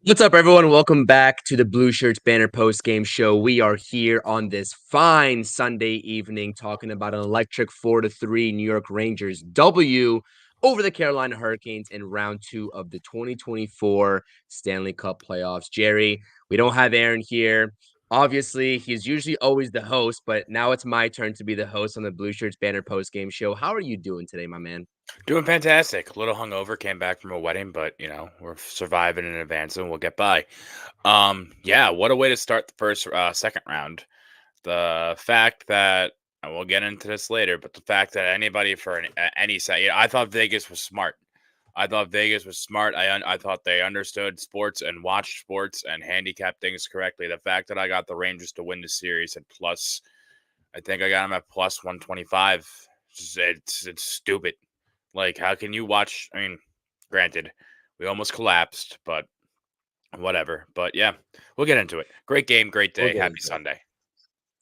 What's up, everyone? Welcome back to the Blueshirts Banter post-game show. We are here on this fine Sunday evening talking about an electric 4-3 New York Rangers W over the Carolina Hurricanes in round 2 of the 2024 Stanley Cup Playoffs. Jerry, we don't have Aaron here. Obviously, he's usually always the host, but now it's my turn to be the host on the Blueshirts Banter post-game show. How are you doing today, my man? Doing fantastic. A little hungover, came back from a wedding, but we're surviving and advancing. We'll get by. Yeah, what a way to start the second round. The fact that, and we'll get into this later, but the fact that anybody for any side, I thought Vegas was smart. I thought Vegas was smart. I thought they understood sports and watched sports and handicapped things correctly. The fact that I got the Rangers to win the series at plus, I think I got them at plus 125. It's stupid. Like, how can you watch? I mean, granted, we almost collapsed, but whatever. But yeah, we'll get into it. Great game, great We'll day. get Happy into it. Sunday.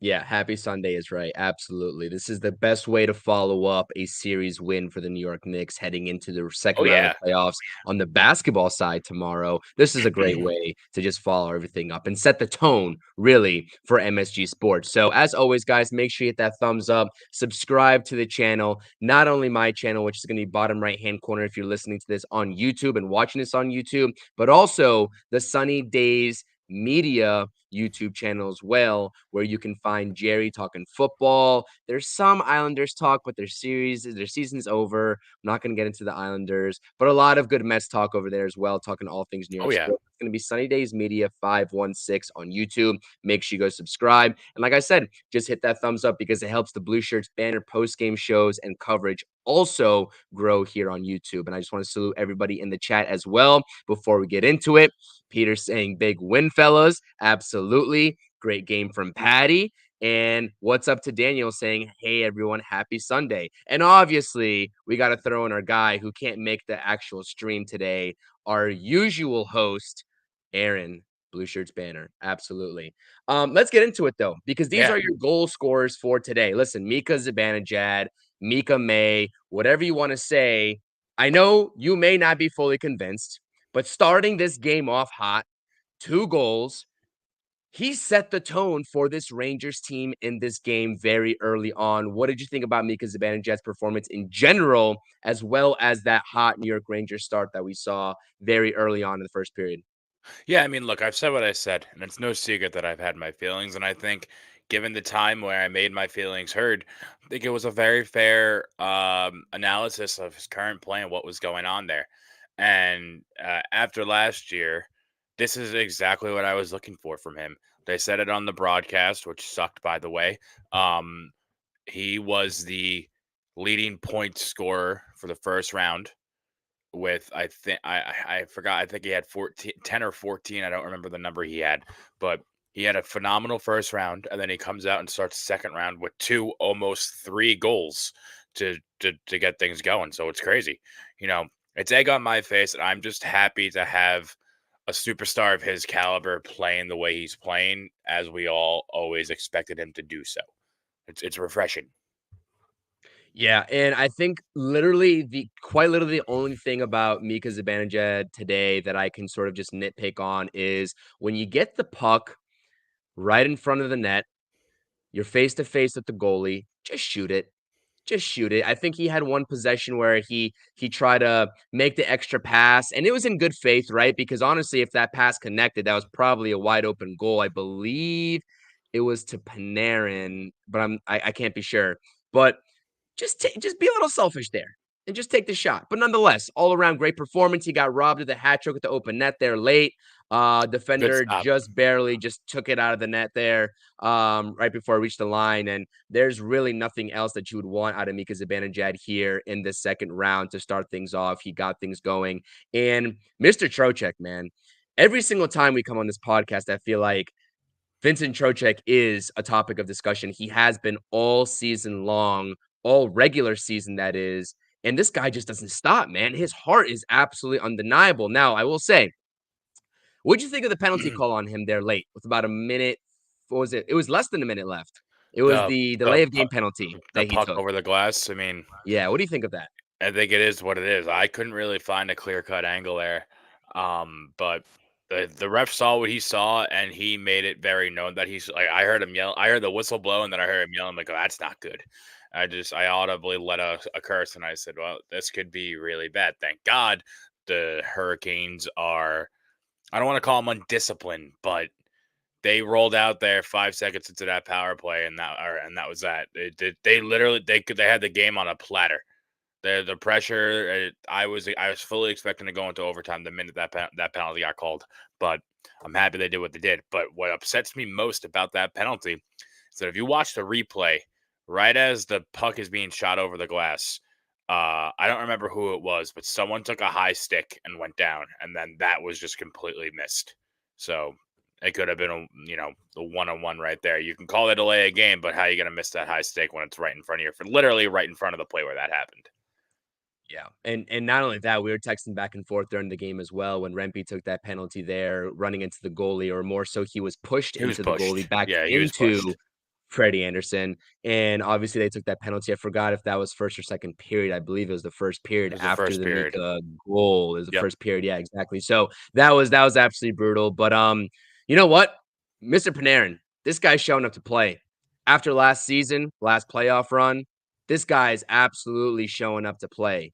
Yeah, happy Sunday is right. Absolutely. This is the best way to follow up a series win for the New York Knicks heading into the Oh, second round of yeah. the playoffs on the basketball side tomorrow. This is a great way to just follow everything up and set the tone, really, for MSG Sports. So, as always, guys, make sure you hit that thumbs up, subscribe to the channel, not only my channel, which is going to be bottom right hand corner if you're listening to this on YouTube and watching this on YouTube, but also the Sunny Days Media YouTube channel as well, where you can find Jerry talking football. There's some Islanders talk, but their season's over. I'm not going to get into the Islanders, but a lot of good Mets talk over there as well, talking all things New Oh, York yeah. sports. It's going to be Sunny Days Media 516 on YouTube. Make sure you go subscribe. And like I said, just hit that thumbs up because it helps the Blue Shirts Banner post game shows and coverage also grow here on YouTube. And I just want to salute everybody in the chat as well before we get into it. Peter saying big win, fellas. Absolutely. Great game from Patty. And what's up to Daniel saying, hey, everyone, happy Sunday. And obviously, we got to throw in our guy who can't make the actual stream today, our usual host, Aaron, Blue Shirts Banner. Absolutely. Let's get into it, though, because these Yeah. are your goal scorers for today. Listen, Mika Zibanejad, Mika May, whatever you want to say. I know you may not be fully convinced, but starting this game off hot, 2 goals, he set the tone for this Rangers team in this game very early on. What did you think about Mika Zibanejad's performance in general, as well as that hot New York Rangers start that we saw very early on in the first period? Yeah, I mean, look, I've said what I said, and it's no secret that I've had my feelings. And I think, given the time where I made my feelings heard, I think it was a very fair analysis of his current play and what was going on there. And after last year, this is exactly what I was looking for from him. They said it on the broadcast, which sucked, by the way. Um, he was the leading point scorer for the first round with I forgot, I think he had 14, 10 or 14. I don't remember the number he had, but he had a phenomenal first round, and then he comes out and starts second round with two, almost three goals to get things going. So it's crazy. It's egg on my face, and I'm just happy to have a superstar of his caliber playing the way he's playing, as we all always expected him to do so. It's refreshing. Yeah, and I think quite literally the only thing about Mika Zibanejad today that I can sort of just nitpick on is when you get the puck right in front of the net, you're face to face with the goalie, just shoot it. Just shoot it. I think he had one possession where he tried to make the extra pass, and it was in good faith, right? Because honestly, if that pass connected, that was probably a wide open goal. I believe it was to Panarin, but I can't be sure. But just be a little selfish there and just take the shot. But nonetheless, all around great performance. He got robbed of the hat trick with the open net there late. Good Defender stop. just barely just took it out of the net there right before it reached the line. And there's really nothing else that you would want out of Mika Zibanejad here in the second round to start things off. He got things going. And Mr. Trocheck, man, every single time we come on this podcast, I feel like Vincent Trocheck is a topic of discussion. He has been all season long, all regular season, that is. And this guy just doesn't stop, man. His heart is absolutely undeniable. Now, I will say, what'd you think of the penalty call on him there late with about a minute? What was it? It was less than a minute left. It was the the the delay of game puck, penalty the that he puck took. over the glass. I mean, Yeah, what do you think of that? I think it is what it is. I couldn't really find a clear cut angle there. But The ref saw what he saw, and he made it very known that he's like, I heard him yell. I heard the whistle blow, and then I heard him yell. I'm like, oh, that's not good. I audibly let a curse, and I said, well, this could be really bad. Thank God the Hurricanes are, I don't want to call them undisciplined, but they rolled out there 5 seconds into that power play, and that was that. They literally they had the game on a platter. The pressure, I was fully expecting to go into overtime the minute that penalty got called, but I'm happy they did what they did. But what upsets me most about that penalty is that if you watch the replay, right as the puck is being shot over the glass, I don't remember who it was, but someone took a high stick and went down, and then that was just completely missed. So it could have been the 1-on-1 right there. You can call it a delay a game, but how are you gonna miss that high stick when it's right in front of you, for literally right in front of the play where that happened? Yeah, and not only that, we were texting back and forth during the game as well when Rempe took that penalty there, running into the goalie, or more so, he was pushed He was into the goalie, pushed. back Yeah, he was pushed. into Freddie Anderson, and obviously they took that penalty. I forgot if that was first or second period. I believe it was the first It period was the after first the period. Mika goal. It was the Yep. first period. Yeah, exactly. So that was absolutely brutal. But you know what, Mr. Panarin, this guy's showing up to play after last season, last playoff run. This guy is absolutely showing up to play.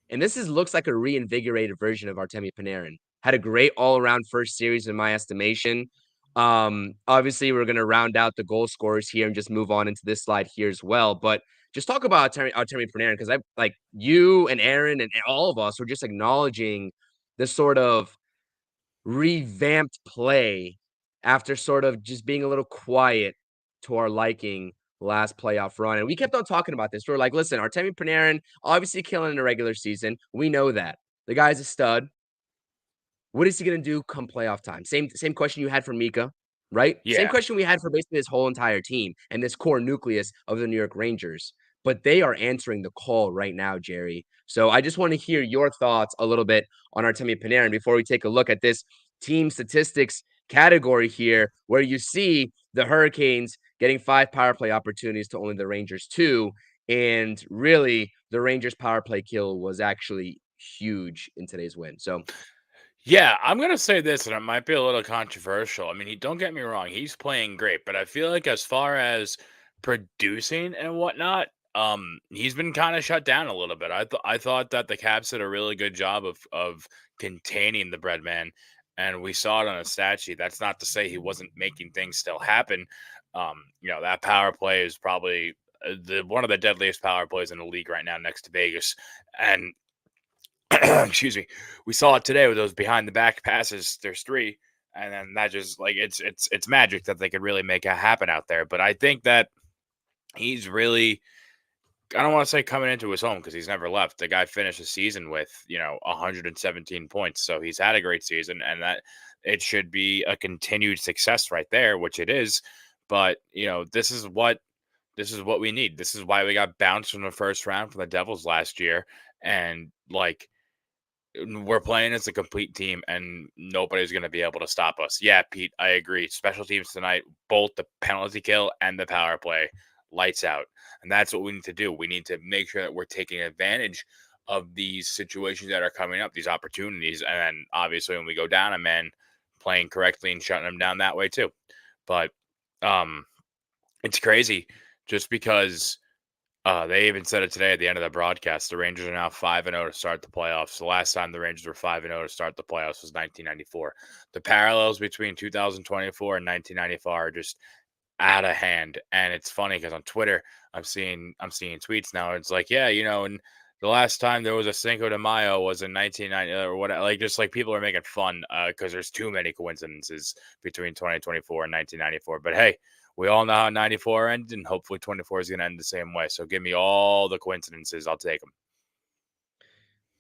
And this looks like a reinvigorated version of Artemi Panarin. Had a great all-around first series in my estimation. Obviously, we're gonna round out the goal scorers here and just move on into this slide here as well. But just talk about Artemi Panarin, because I like you and Aaron and all of us were just acknowledging this sort of revamped play after sort of just being a little quiet to our liking last playoff run. And we kept on talking about this. We are like, listen, Artemi Panarin obviously killing in the regular season. We know that. The guy's a stud. What is he going to do come playoff time? Same question you had for Mika, right? Same Yeah. question we had for basically this whole entire team and this core nucleus of the New York Rangers. But they are answering the call right now, Jerry. So I just want to hear your thoughts a little bit on Artemi Panarin before we take a look at this team statistics category here, where you see the Hurricanes getting 5 power play opportunities to only the Rangers 2. And really, the Rangers power play kill was actually huge in today's win. So Yeah, I'm gonna say this, and it might be a little controversial. I mean, don't get me wrong, he's playing great, but I feel like as far as producing and whatnot, he's been kind of shut down a little bit. I thought that the Caps did a really good job of containing the bread man, and we saw it on a stat sheet. That's not to say he wasn't making things still happen. That power play is probably the one of the deadliest power plays in the league right now, next to Vegas, and excuse me, we saw it today with those behind the back passes. There's three, and then that just like it's magic that they could really make it happen out there. But I think that he's really, I don't want to say coming into his own, because he's never left. The guy finished the season with 117 points, so he's had a great season, and that it should be a continued success right there, which it is. But this is what we need. This is why we got bounced from the first round from the Devils last year, and like we're playing as a complete team, and nobody's going to be able to stop us. Yeah, Pete, I agree. Special teams tonight, both the penalty kill and the power play, lights out. And that's what we need to do. We need to make sure that we're taking advantage of these situations that are coming up, these opportunities. And then obviously when we go down a man, playing correctly and shutting them down that way too. But um it's crazy just because they even said it today at the end of the broadcast. The Rangers are now 5-0 to start the playoffs. The last time the Rangers were 5-0 to start the playoffs was 1994. The parallels between 2024 and 1994 are just out of hand. And it's funny because on Twitter, I'm seeing tweets now. It's like, yeah, and the last time there was a Cinco de Mayo was in 1990 or what, like just like people are making fun because there's too many coincidences between 2024 and 1994. But hey, we all know how 94 ended, and hopefully 24 is going to end the same way. So give me all the coincidences. I'll take them.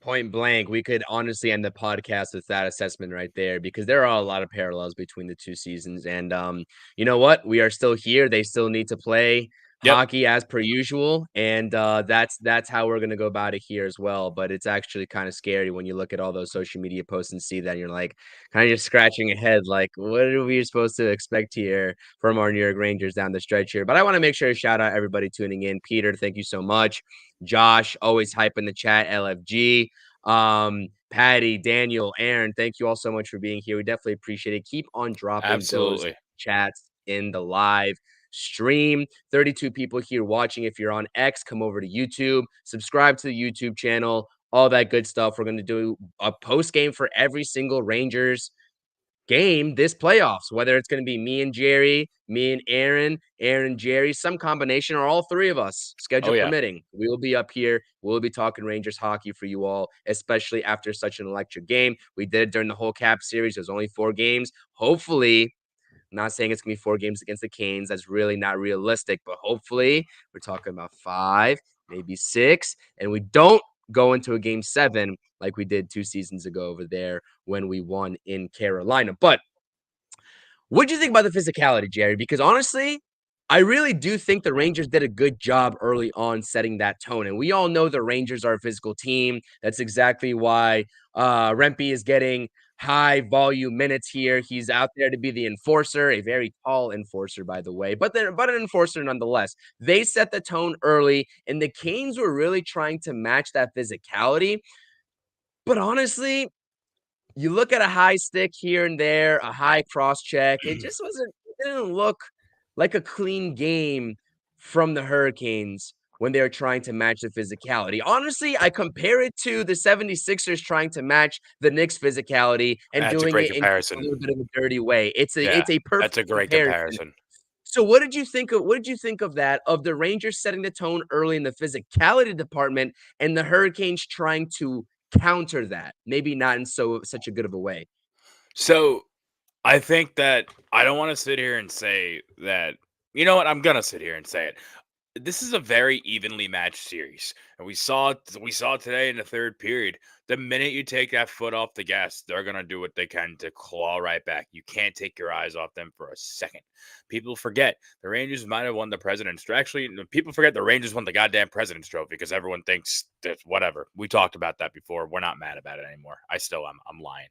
point blank, we could honestly end the podcast with that assessment right there, because there are a lot of parallels between the two seasons. And you know what? We are still here. They still need to play Yep. hockey as per usual, and that's how we're gonna go about it here as well. But it's actually kind of scary when you look at all those social media posts and see that, and you're like kind of just scratching your head, like, what are we supposed to expect here from our New York Rangers down the stretch here? But I want to make sure to shout out everybody tuning in. Peter, thank you so much. Josh, always hype in the chat. LFG. Patty, Daniel, Aaron, thank you all so much for being here. We definitely appreciate it. Keep on dropping those Absolutely. chats in the live stream. 32 people here watching. If you're on X, come over to YouTube, subscribe to the YouTube channel, all that good stuff. We're going to do a post game for every single Rangers game this playoffs, whether it's going to be me and Jerry, me and Aaron, Aaron and Jerry, some combination, or all three of us, Oh schedule yeah. permitting. We will be up here. We'll be talking Rangers hockey for you all, especially after such an electric game. We did it during the whole Cap series. There's only 4 games. Hopefully, I'm not saying it's going to be 4 games against the Canes. That's really not realistic, but hopefully we're talking about 5, maybe 6, and we don't go into a game 7 like we did 2 seasons ago over there when we won in Carolina. But what do you think about the physicality, Jerry? Because honestly, I really do think the Rangers did a good job early on setting that tone. And we all know the Rangers are a physical team. That's exactly why Rempe is getting high volume minutes here. He's out there to be the enforcer, a very tall enforcer, by the way, but an enforcer nonetheless. They set the tone early, and the Canes were really trying to match that physicality. But honestly, you look at a high stick here and there, a high cross check. It just wasn't, it didn't look like a clean game from the Hurricanes when they were trying to match the physicality. Honestly, I compare it to the 76ers trying to match the Knicks physicality and That's a doing great it in a comparison. little bit of a dirty way. Yeah, It's a that's perfect a great comparison. comparison. So what did you think of that, of the Rangers setting the tone early in the physicality department and the Hurricanes trying to counter that? Maybe not in such a good of a way. So I think that I don't want to sit here and say that. You know what? I'm gonna sit here and say it. This is a very evenly matched series, and we saw today in the third period. The minute you take that foot off the gas, they're gonna do what they can to claw right back. You can't take your eyes off them for a second. People forget the Rangers might have won the President's. Actually, people forget the Rangers won the goddamn President's Trophy because everyone thinks that whatever. We talked about that before. We're not mad about it anymore. I still am. I'm lying.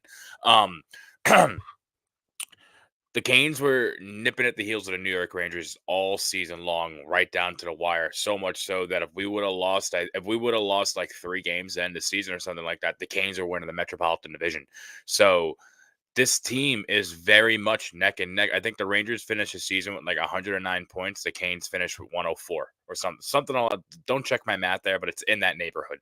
The Canes were nipping at the heels of the New York Rangers all season long, right down to the wire. So much so that if we would have lost, like 3 games to end the season or something like that, the Canes are winning the Metropolitan Division. So this team is very much neck and neck. I think the Rangers finished the season with like 109 points. The Canes finished with 104 or something. Don't check my math there, but it's in that neighborhood.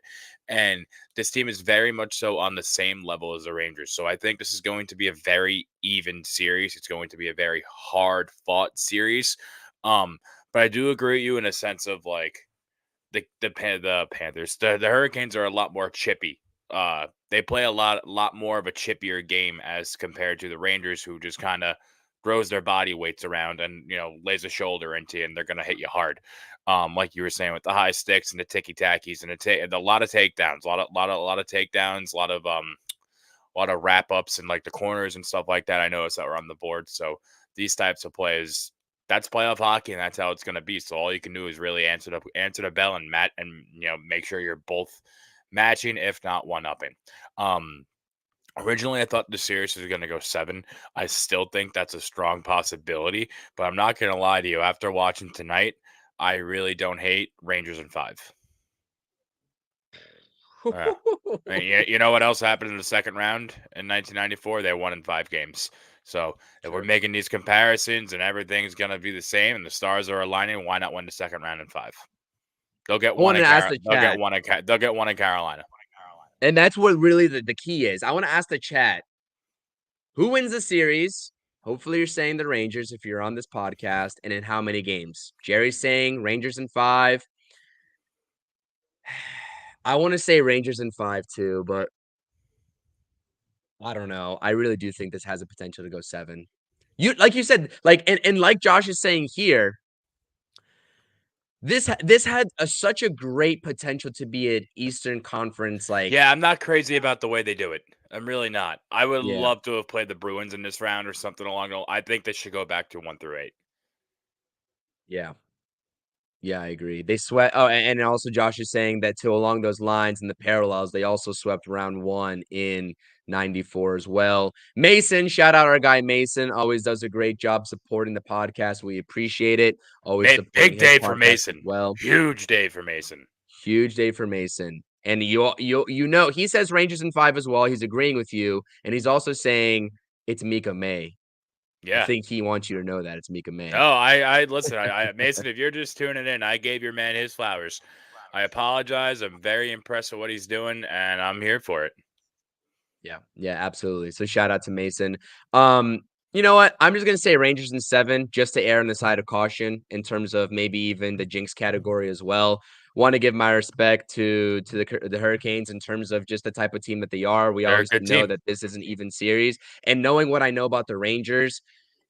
And this team is very much so on the same level as the Rangers. So I think this is going to be a very even series. It's going to be a very hard fought series. But I do agree with you in a sense of like the Panthers. The Hurricanes are a lot more chippy. They play a lot more of a chippier game as compared to the Rangers, who just kind of throws their body weights around and lays a shoulder into you, and they're gonna hit you hard. Like you were saying with the high sticks and the ticky tackies and a lot of takedowns, a lot of takedowns, a lot of wrap ups and like the corners and stuff like that. I noticed that were on the board. So these types of plays, that's playoff hockey, and that's how it's going to be. So all you can do is really answer the bell and make sure you're both matching, if not one upping. Um, Originally, I thought the series was going to go 7. I still think that's a strong possibility, but I'm not going to lie to you. After watching tonight, I really don't hate Rangers in 5. Yeah. And you know what else happened in the second round in 1994? They won in 5 games. So if we're True. making these comparisons and everything's going to be the same and the stars are aligning, why not win the second round in 5? They'll get I one wanted in to ask the chat, They'll get one in Carolina. and that's what really the key is. I want to ask the chat, who wins the series? Hopefully, you're saying the Rangers if you're on this podcast, and in how many games? Jerry's saying Rangers in 5. I want to say Rangers in 5 too, but I don't know. I really do think this has a potential to go 7. Like you said, and like Josh is saying here, this had such a great potential to be an Eastern Conference, like, Yeah, I'm not crazy about the way they do it. I'm really not. I would yeah, love to have played the Bruins in this round or something along those. I think they should go back to 1 through 8. yeah. Yeah, I agree. They swept. Oh, and also Josh is saying that too, along those lines and the parallels, they also swept round 1 in 94 as well. Mason, shout out our guy Mason, always does a great job supporting the podcast. We appreciate it. Always supporting Big his day for podcast as Mason. well. Huge day for Mason. Huge day for Mason. And you know he says Rangers in 5 as well. He's agreeing with you, and he's also saying it's Mika May. I Yeah. think he wants you to know that it's Mika No, May. I listen. Mason, if you're just tuning in, I gave your man his flowers. I apologize. I'm very impressed with what he's doing, and I'm here for it. Yeah. Yeah, absolutely. So shout out to Mason. Um, you know what? I'm just gonna say Rangers in 7, just to err on the side of caution in terms of maybe even the jinx category as well. Want to give my respect to the Hurricanes in terms of just the type of team that they are. We They're a obviously good know team. that this is an even series, and knowing what I know about the Rangers,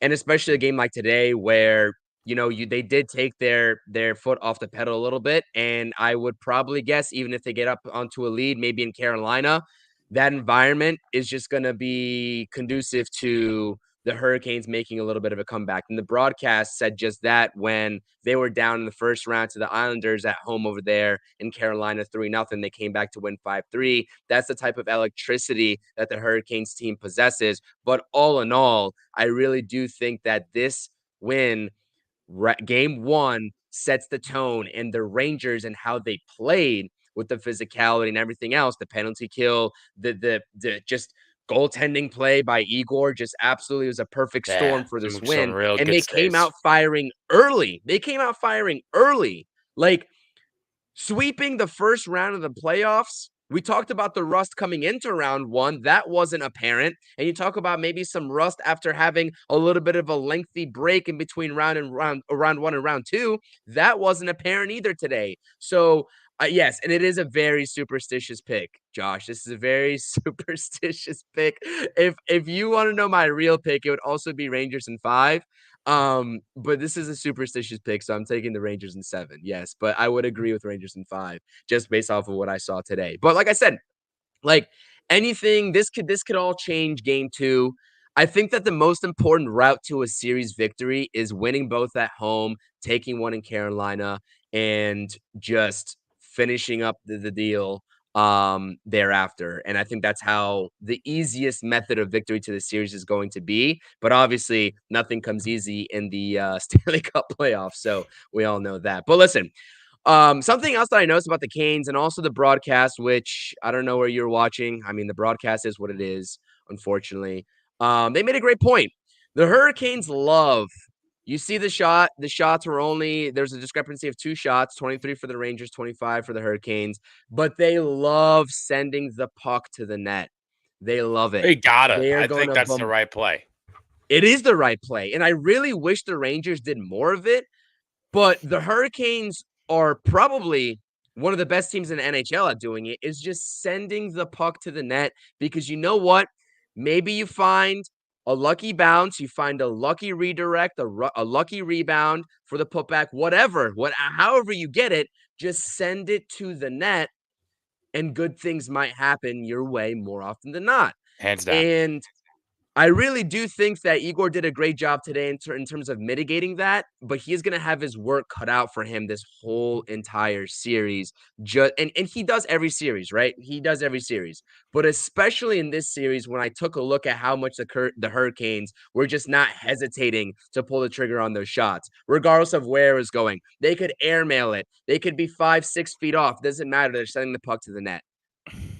and especially a game like today where they did take their foot off the pedal a little bit, and I would probably guess even if they get up onto a lead, maybe in Carolina, that environment is just going to be conducive to the Hurricanes making a little bit of a comeback. And the broadcast said just that when they were down in the first round to the Islanders at home over there in Carolina 3-0. They came back to win 5-3. That's the type of electricity that the Hurricanes team possesses. But all in all, I really do think that this win, game 1, sets the tone, and the Rangers and how they played with the physicality and everything else, the penalty kill, the just goaltending play by Igor just absolutely was a perfect Yeah, storm for this some win. real And good they came saves. out firing early. They came out firing early. Like sweeping the first round of the playoffs. We talked about the rust coming into round 1. That wasn't apparent. And you talk about maybe some rust after having a little bit of a lengthy break in between round 1 and round 2. That wasn't apparent either today. So, yes, and it is a very superstitious pick, Josh. This is a very superstitious pick. If you want to know my real pick, it would also be Rangers in 5. But this is a superstitious pick, so I'm taking the Rangers in 7. Yes, but I would agree with Rangers in 5 just based off of what I saw today. But like I said, like anything, this could all change game 2. I think that the most important route to a series victory is winning both at home, taking one in Carolina, and just finishing up the deal thereafter. And I think that's how the easiest method of victory to the series is going to be. But obviously, nothing comes easy in the Stanley Cup playoffs. So we all know that. But listen, something else that I noticed about the Canes and also the broadcast, which I don't know where you're watching. I mean, the broadcast is what it is, unfortunately. They made a great point. The Hurricanes love. You see the shot. The shots were there's a discrepancy of 2 shots, 23 for the Rangers, 25 for the Hurricanes, but they love sending the puck to the net. They love it. They gotta. They are I going think to that's the right play. It is the right play. And I really wish the Rangers did more of it, but the Hurricanes are probably one of the best teams in the NHL at doing it, is just sending the puck to the net, because you know what? Maybe you find a lucky bounce, you find a lucky redirect, a lucky rebound for the putback, however you get it, just send it to the net and good things might happen your way more often than not. Hands down. And I really do think that Igor did a great job today in terms of mitigating that, but he's going to have his work cut out for him this whole entire series. And he does every series, right? He does every series, but especially in this series, when I took a look at how much the Hurricanes were just not hesitating to pull the trigger on those shots, regardless of where it was going. They could airmail it. They could be 5-6 feet off. Doesn't matter. They're sending the puck to the net.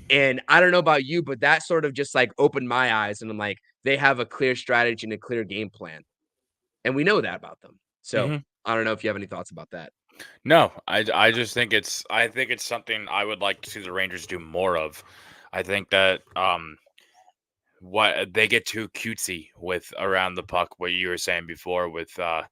And I don't know about you, but that sort of just like opened my eyes, and I'm like, they have a clear strategy and a clear game plan. And we know that about them. So Hmm. I don't know if you have any thoughts about that. No, I just think it's something I would like to see the Rangers do more of. I think that what they get too cutesy with around the puck. What you were saying before with I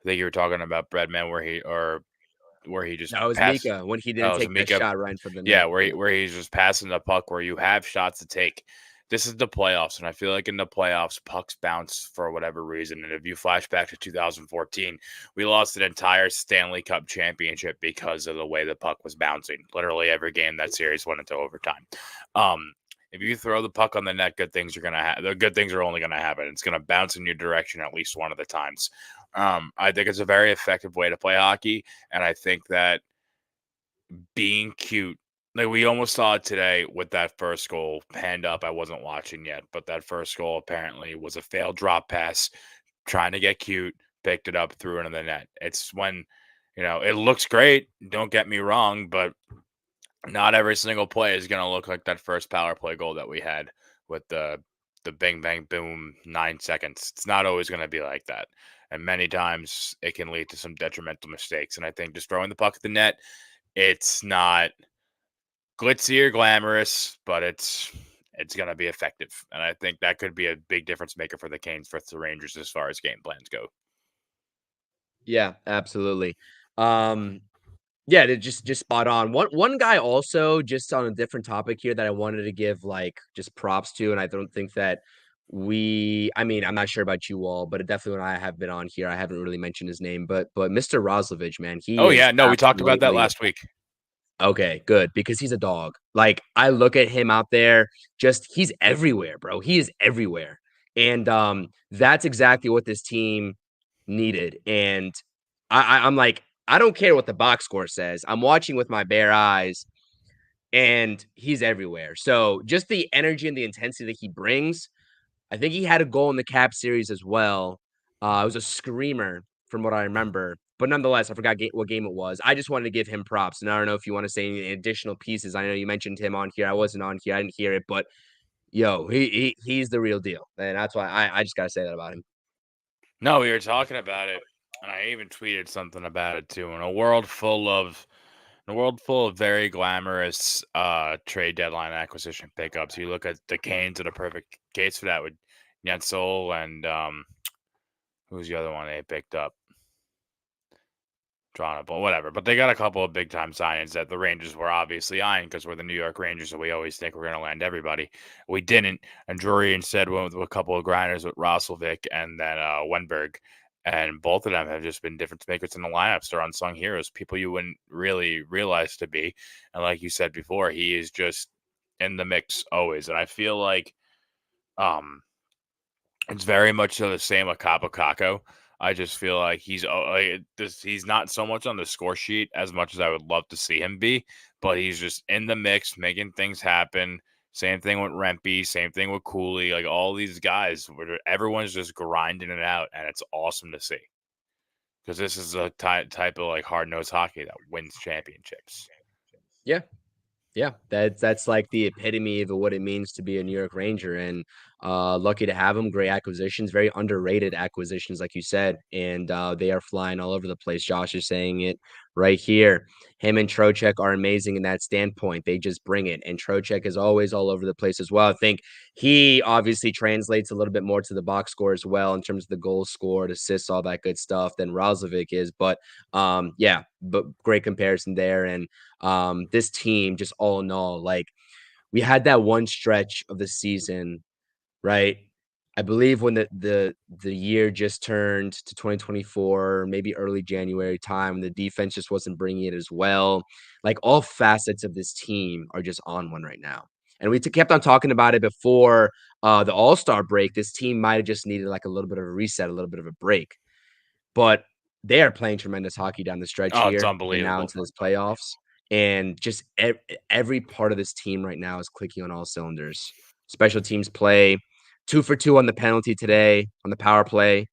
think you were talking about Breadman where he just That was passed. Mika when he Oh, didn't it was take that Mika. shot right in front of the Yeah, net. Yeah. where he's just passing the puck where you have shots to take. This is the playoffs, and I feel like in the playoffs, pucks bounce for whatever reason. And if you flash back to 2014, we lost an entire Stanley Cup championship because of the way the puck was bouncing. Literally every game that series went into overtime. If you throw the puck on the net, good things are gonna happen. The good things are only gonna happen. It's gonna bounce in your direction at least one of the times. I think it's a very effective way to play hockey, and I think that being cute. Like we almost saw it today with that first goal panned up. I wasn't watching yet, but that first goal apparently was a failed drop pass, trying to get cute, picked it up, threw it in the net. It's when, it looks great. Don't get me wrong, but not every single play is going to look like that first power play goal that we had with the bang bang boom 9 seconds. It's not always going to be like that, and many times it can lead to some detrimental mistakes. And I think just throwing the puck at the net, it's not glitzy or glamorous, but it's going to be effective, and I think that could be a big difference maker for the Canes for the Rangers as far as game plans go. Yeah, absolutely. Um, yeah, they're just spot on. One guy also, just on a different topic here, that I wanted to give like just props to, and I don't think that I mean, I'm not sure about you all, but definitely when I have been on here, I haven't really mentioned his name, but Mr. Roslovich, man, he Oh is yeah, no, we talked about that absolutely last week. okay, good, because he's a dog. Like, I look at him out there, just he's everywhere, bro. He is everywhere. And that's exactly what this team needed. And I'm like, I don't care what the box score says. I'm watching with my bare eyes, and he's everywhere. So just the energy and the intensity that he brings, I think he had a goal in the Cap series as well. It was a screamer from what I remember, but nonetheless, I forgot what game it was. I just wanted to give him props, and I don't know if you want to say any additional pieces. I know you mentioned him on here. I wasn't on here. I didn't hear it, but yo, he's the real deal, and that's why I just gotta say that about him. No, we were talking about it, and I even tweeted something about it too. In a world full of very glamorous trade deadline acquisition pickups, you look at the Canes are the perfect case for that with Yentzel and who's the other one they picked up? Drawn up, but whatever. But they got a couple of big time signings that the Rangers were obviously eyeing because we're the New York Rangers, and we always think we're going to land everybody. We didn't, and Drury instead went with a couple of grinders with Roslovic and then Wenberg, and both of them have just been difference makers in the lineups. They're unsung heroes, people you wouldn't really realize to be. And like you said before, he is just in the mix always, and I feel like um it's very much so the same with Capo Caco. I just feel like he's not so much on the score sheet as much as I would love to see him be, but he's just in the mix, making things happen. Same thing with Rempe, same thing with Cooley, like all these guys, where everyone's just grinding it out, and it's awesome to see because this is a type of like hard nosed hockey that wins championships. Yeah, yeah, that's like the epitome of what it means to be a New York Ranger, and lucky to have them. Great acquisitions, very underrated acquisitions, like you said, and they are flying all over the place. Josh is saying it right here. Him and Trocheck are amazing in that standpoint. They just bring it, and Trocheck is always all over the place as well. I think he obviously translates a little bit more to the box score as well in terms of the goals scored, assists, all that good stuff than Roslovic is. But yeah, but great comparison there, and this team, just all in all, like we had that one stretch of the season, right? I believe when the year just turned to 2024, maybe early January time, the defense just wasn't bringing it as well. Like all facets of this team are just on one right now. And we kept on talking about it before the All Star break. This team might have just needed like a little bit of a reset, a little bit of a break. But they are playing tremendous hockey down the stretch Oh, it's here and now unbelievable. into this playoffs. And just every part of this team right now is clicking on all cylinders. Special teams play 2 for 2 on the penalty today on the power play.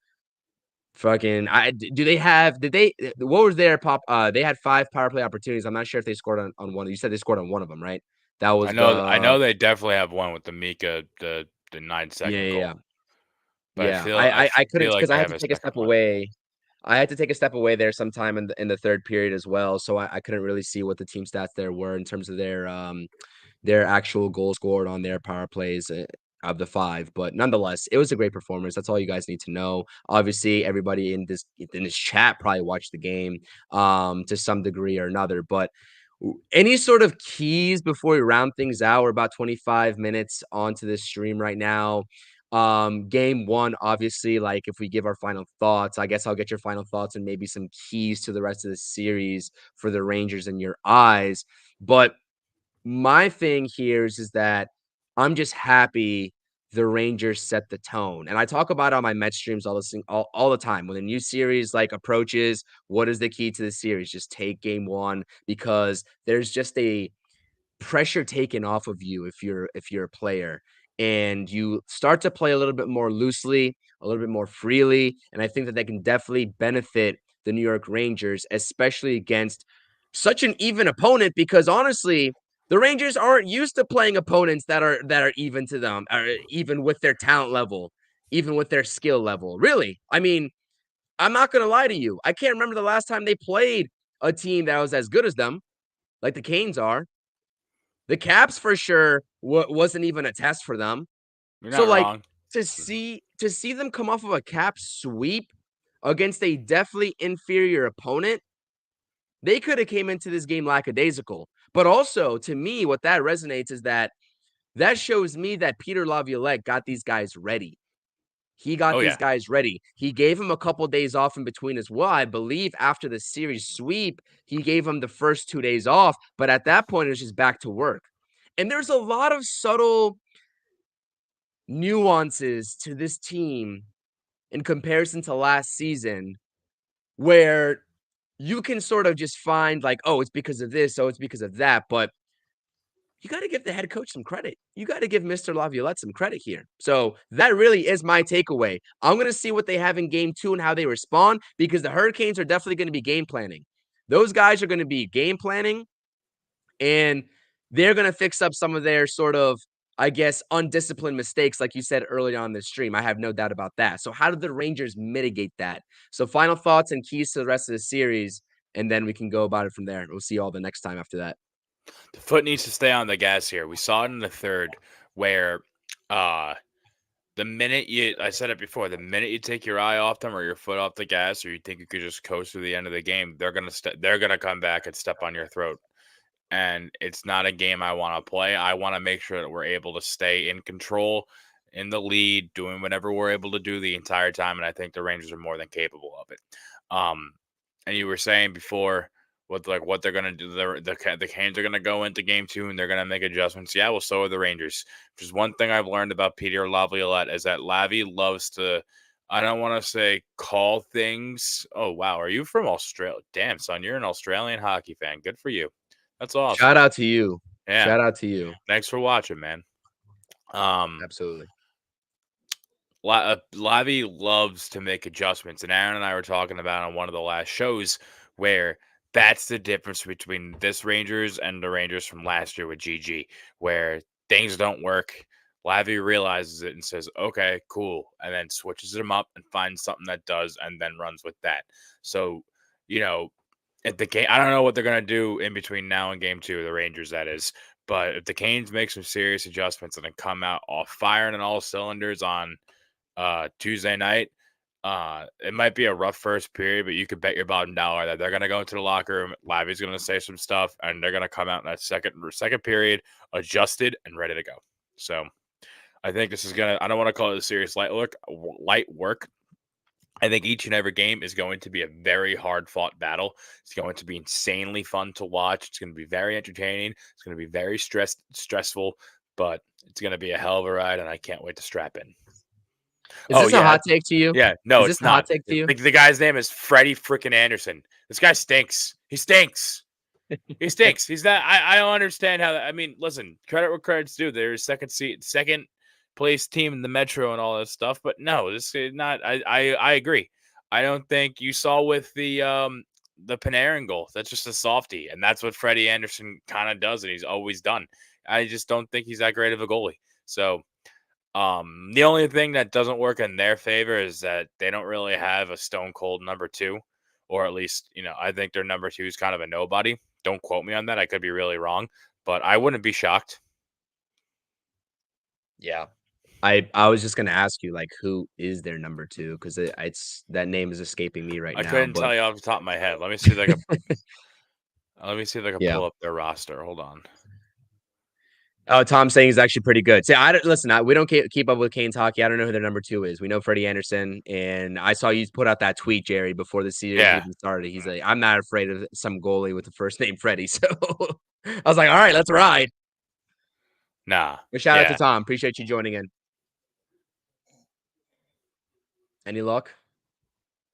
Fucking, do they have? Did they? What was their pop? They had 5 power play opportunities. I'm not sure if they scored on one. You said they scored on one of them, right? That I was know, I the know they definitely have one with the Mika, the nine yeah, second yeah, goal, yeah. but I Yeah, feel I I I I couldn't feel like because I they had have to a take a second step one. away. I had to take a step away there sometime in the third period as well, so I couldn't really see what the team stats there were in terms of their actual goals scored on their power plays of the 5. But nonetheless, it was a great performance. That's all you guys need to know. Obviously, everybody in this chat probably watched the game to some degree or another. But any sort of keys before we round things out? We're about 25 minutes onto this stream right now. Game one, obviously, like if we give our final thoughts, I guess I'll get your final thoughts and maybe some keys to the rest of the series for the Rangers in your eyes. But my thing here is that I'm just happy the Rangers set the tone. And I talk about it on my Mets streams all the time. When a new series like approaches, what is the key to the series? Just take game one because there's just a pressure taken off of you if you're a player and you start to play a little bit more loosely, a little bit more freely. And I think that can definitely benefit the New York Rangers, especially against such an even opponent because honestly, the Rangers aren't used to playing opponents that are even to them, or even with their talent level, even with their skill level. Really, I mean, I'm not gonna lie to you. I can't remember the last time they played a team that was as good as them, like the Canes are. The Caps for sure wasn't even a test for them. You're So not like wrong. to see them come off of a Cap sweep against a definitely inferior opponent, they could have came into this game lackadaisical. But also, to me, what that resonates is that shows me that Peter Laviolette got these guys ready. He got Oh these yeah. guys ready. He gave him a couple days off in between as well. I believe after the series sweep, he gave him the first 2 days off. But at that point, it was just back to work. And there's a lot of subtle nuances to this team in comparison to last season where you can sort of just find like, oh, it's because of this, oh, it's because of that. But you got to give the head coach some credit. You got to give Mr. Laviolette some credit here. So that really is my takeaway. I'm going to see what they have in game 2 and how they respond because the Hurricanes are definitely going to be game planning. Those guys are going to be game planning and they're going to fix up some of their sort of, I guess, undisciplined mistakes, like you said earlier on the stream. I have no doubt about that. So, how did the Rangers mitigate that? So, final thoughts and keys to the rest of the series, and then we can go about it from there. We'll see you all the next time after that. The foot needs to stay on the gas here. We saw it in the third where uh the minute I said it before, the minute you take your eye off them or your foot off the gas, or you think you could just coast through the end of the game, they're gonna come back and step on your throat. And it's not a game I want to play. I want to make sure that we're able to stay in control, in the lead, doing whatever we're able to do the entire time. And I think the Rangers are more than capable of it. Um, and you were saying before what they're gonna do. The Canes are gonna go into game 2 and they're gonna make adjustments. Yeah, well, so are the Rangers. Which is one thing I've learned about Peter Laviolette is that Lavi loves to. I don't want to say call things. Oh wow, are you from Australia? Damn, son, you're an Australian hockey fan. Good for you. That's awesome. Shout out to you. Yeah. Shout out to you. Thanks for watching, man. Um, Absolutely. Lavi loves to make adjustments, and Aaron and I were talking about on one of the last shows where that's the difference between this Rangers and the Rangers from last year with GG, where things don't work. Lavi realizes it and says, "Okay, cool," and then switches them up and finds something that does, and then runs with that. So, you know, at the game, I don't know what they're gonna do in between now and game 2, the Rangers, that is. But if the Canes make some serious adjustments and then come out all firing on all cylinders on Tuesday night, it might be a rough first period, but you could bet your bottom dollar that they're gonna go into the locker room. Lavi's gonna say some stuff, and they're gonna come out in that second period adjusted and ready to go. So I think this is gonna. I don't want to call it a serious light work. I think each and every game is going to be a very hard fought battle. It's going to be insanely fun to watch. It's going to be very entertaining. It's going to be very stressful, but it's going to be a hell of a ride, and I can't wait to strap in. Is Oh this a yeah, hot take to you? yeah. No, Is this it's a hot not. take to you? The guy's name is Freddie freaking Anderson. This guy stinks. He stinks. He stinks. He's not. I don't understand how. I mean, listen. Credit where credit's due. They're second place team in the Metro and all that stuff. But no, this is not. I agree. I don't think you saw with the Panarin goal. That's just a softie, and that's what Freddie Anderson kind of does, and he's always done. I just don't think he's that great of a goalie. So the only thing that doesn't work in their favor is that they don't really have a stone cold number 2, or at least, I think their number 2 is kind of a nobody. Don't quote me on that. I could be really wrong, but I wouldn't be shocked. Yeah. I was just gonna ask you, like, who is their number 2? Because it's that name is escaping me right I now, couldn't but tell you off the top of my head. Let me see if I can yeah. pull up their roster. Hold on. Oh, Tom's saying he's actually pretty good. See, I don't listen. We don't keep up with Canes hockey. I don't know who their number 2 is. We know Freddie Anderson, and I saw you put out that tweet, Jerry, before the series Yeah. even started. He's like, "I'm not afraid of some goalie with the first name Freddie." So I was like, "All right, let's ride." Nah. But shout out to Yeah. Tom. Appreciate you joining in. Any luck?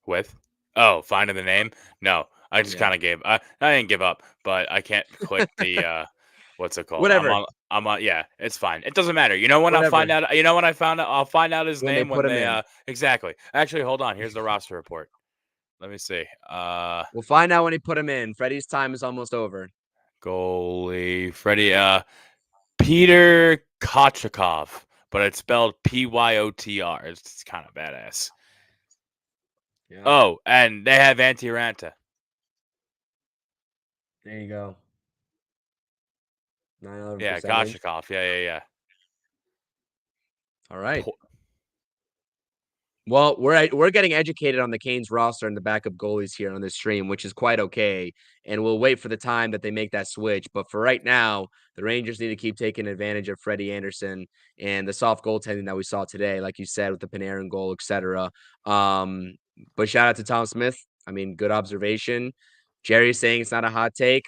With? Oh, finding the name? No. I just Yeah. kind of gave I didn't give up, but I can't click the what's it called? Whatever. I'm on yeah, it's fine. It doesn't matter. You know when I'll find Whatever. out I'll find out his When they name put when him they in. exactly. Actually, hold on. Here's the roster report. Let me see. We'll find out when he put him in. Freddie's time is almost over. Goalie Freddie. Peter Kochakov, but it's spelled Pyotr. It's kind of badass. Yeah. Oh, and they have Antti Ranta. There you go. 9/11 Yeah, percentage. Kochakov. Yeah. All right. Po- Well, we're getting educated on the Canes roster and the backup goalies here on this stream, which is quite okay. And we'll wait for the time that they make that switch. But for right now, the Rangers need to keep taking advantage of Freddie Anderson and the soft goaltending that we saw today, like you said, with the Panarin goal, etc. But shout out to Tom Smith. I mean, good observation. Jerry's saying it's not a hot take.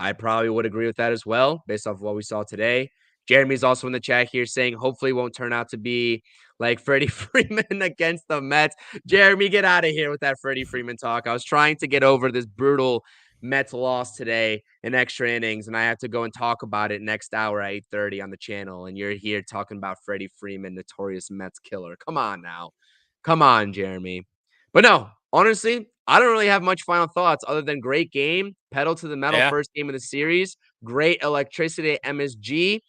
I probably would agree with that as well, based off of what we saw today. Jeremy's also in the chat here saying hopefully won't turn out to be like Freddie Freeman against the Mets. Jeremy, get out of here with that Freddie Freeman talk. I was trying to get over this brutal Mets loss today in extra innings, and I have to go and talk about it next hour at 8:30 on the channel. And you're here talking about Freddie Freeman, notorious Mets killer. Come on now. Come on, Jeremy. But no, honestly, I don't really have much final thoughts other than great game, pedal to the metal yeah, first game of the series, great electricity at MSG.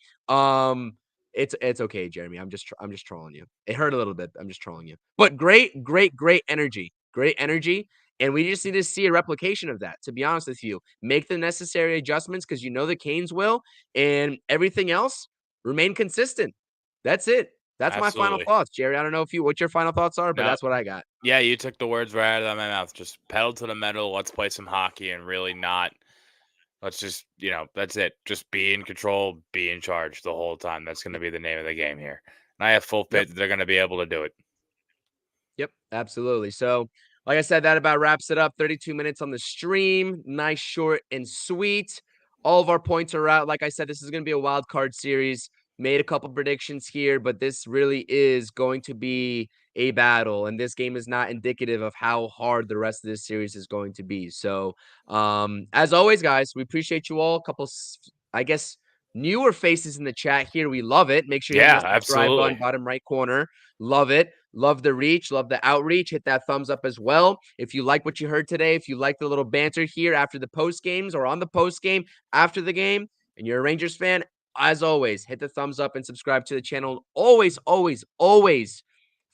It's okay, Jeremy. I'm just trolling you. It hurt a little bit. I'm just trolling you. But great energy. Great energy. And we just need to see a replication of that, to be honest with you. Make the necessary adjustments because you know the Canes will, and everything else remain consistent. That's it. That's my final absolutely. thoughts, Jerry. I don't know what your final thoughts are, but No, that's what I got. yeah, you took the words right out of my mouth. Just pedal to the metal. Let's play some hockey and really not. Let's just, that's it. Just be in control, be in charge the whole time. That's going to be the name of the game here. And I have full Yep. faith that they're going to be able to do it. Yep, absolutely. So, like I said, that about wraps it up. 32 minutes on the stream. Nice, short, and sweet. All of our points are out. Like I said, this is going to be a wild card series. Made a couple predictions here, but this really is going to be a battle. And this game is not indicative of how hard the rest of this series is going to be. So, as always, guys, we appreciate you all. A couple, I guess, newer faces in the chat here. We love it. Make sure you're hitting Yeah, the subscribe absolutely. button, bottom right corner. Love it. Love the reach. Love the outreach. Hit that thumbs up as well. If you like what you heard today, if you like the little banter here after the post games or on the post game after the game, and you're a Rangers fan, as always, hit the thumbs up and subscribe to the channel. Always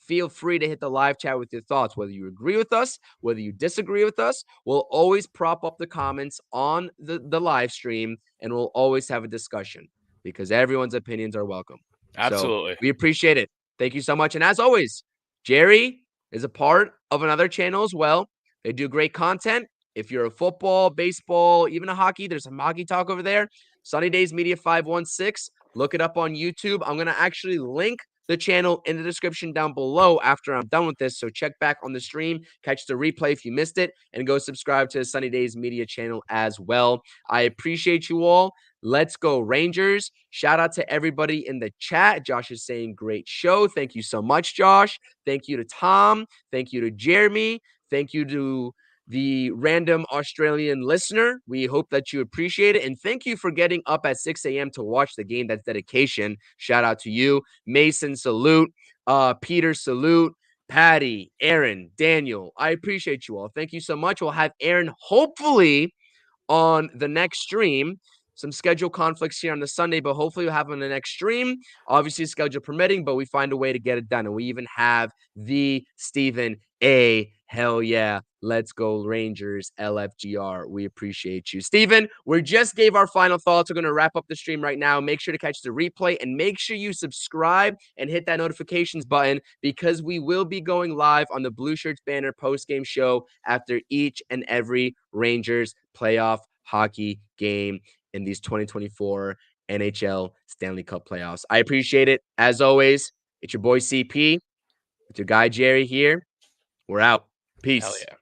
feel free to hit the live chat with your thoughts, whether you agree with us, whether you disagree with us. We'll always prop up the comments on the live stream, and we'll always have a discussion because everyone's opinions are welcome. So Absolutely. we appreciate it. Thank you so much. And as always, Jerry is a part of another channel as well. They do great content. If you're a football, baseball, even a hockey, there's some hockey talk over there. Sunny Days Media 516. Look it up on YouTube. I'm going to actually link the channel in the description down below after I'm done with this. So check back on the stream, catch the replay if you missed it, and go subscribe to the Sunny Days Media channel as well. I appreciate you all. Let's go Rangers. Shout out to everybody in the chat. Josh is saying great show. Thank you so much, Josh. Thank you to Tom. Thank you to Jeremy. Thank you to the random Australian listener. We hope that you appreciate it. And thank you for getting up at 6 a.m. to watch the game. That's dedication. Shout out to you. Mason, salute. Peter, salute. Patty, Aaron, Daniel. I appreciate you all. Thank you so much. We'll have Aaron hopefully on the next stream. Some schedule conflicts here on the Sunday, but hopefully we'll have on the next stream. Obviously, schedule permitting, but we find a way to get it done. And we even have the Stephen A. Hell yeah. Let's go Rangers LFGR. We appreciate you. Stephen, we just gave our final thoughts. We're going to wrap up the stream right now. Make sure to catch the replay and make sure you subscribe and hit that notifications button because we will be going live on the Blueshirts Banter post-game show after each and every Rangers playoff hockey game in these 2024 NHL Stanley Cup Playoffs. I appreciate it. As always, it's your boy CP. It's your guy Jerry here. We're out. Hell Peace. yeah.